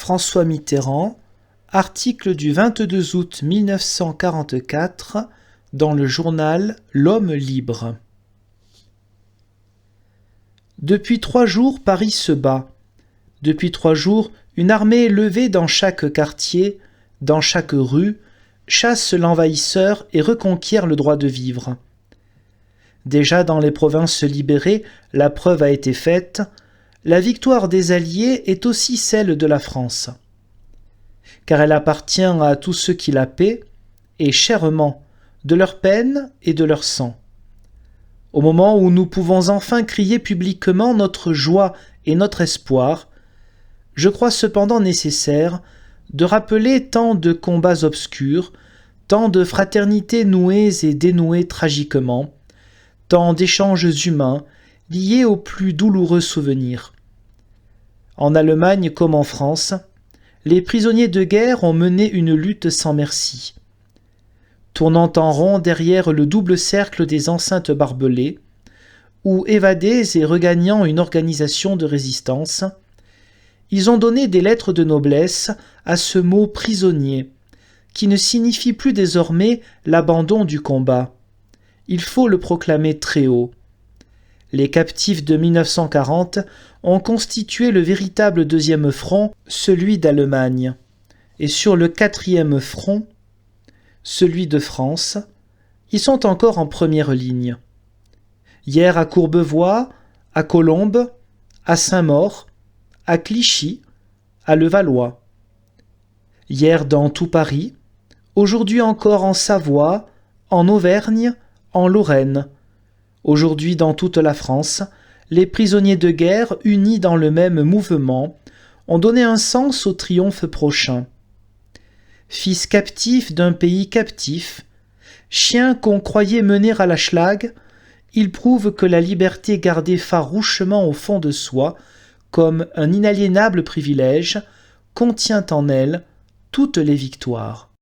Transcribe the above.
François Mitterrand, article du 22 août 1944 dans le journal L'Homme libre. Depuis 3 jours, Paris se bat. Depuis 3 jours, une armée est levée dans chaque quartier, dans chaque rue, chasse l'envahisseur et reconquiert le droit de vivre. Déjà dans les provinces libérées, la preuve a été faite, la victoire des Alliés est aussi celle de la France. Car elle appartient à tous ceux qui la paient, et chèrement, de leur peine et de leur sang. Au moment où nous pouvons enfin crier publiquement notre joie et notre espoir, je crois cependant nécessaire de rappeler tant de combats obscurs, tant de fraternités nouées et dénouées tragiquement, tant d'échanges humains liés aux plus douloureux souvenirs. En Allemagne comme en France, les prisonniers de guerre ont mené une lutte sans merci. Tournant en rond derrière le double cercle des enceintes barbelées, ou évadés et regagnant une organisation de résistance, ils ont donné des lettres de noblesse à ce mot prisonnier, qui ne signifie plus désormais l'abandon du combat. Il faut le proclamer très haut. Les captifs de 1940 ont constitué le véritable deuxième front, celui d'Allemagne. Et sur le quatrième front, celui de France, ils sont encore en première ligne. Hier à Courbevoie, à Colombes, à Saint-Maur, à Clichy, à Levallois. Hier dans tout Paris, aujourd'hui encore en Savoie, en Auvergne, en Lorraine. Aujourd'hui dans toute la France, les prisonniers de guerre, unis dans le même mouvement, ont donné un sens au triomphe prochain. Fils captifs d'un pays captif, chiens qu'on croyait mener à la schlag, ils prouvent que la liberté gardée farouchement au fond de soi, comme un inaliénable privilège, contient en elle toutes les victoires.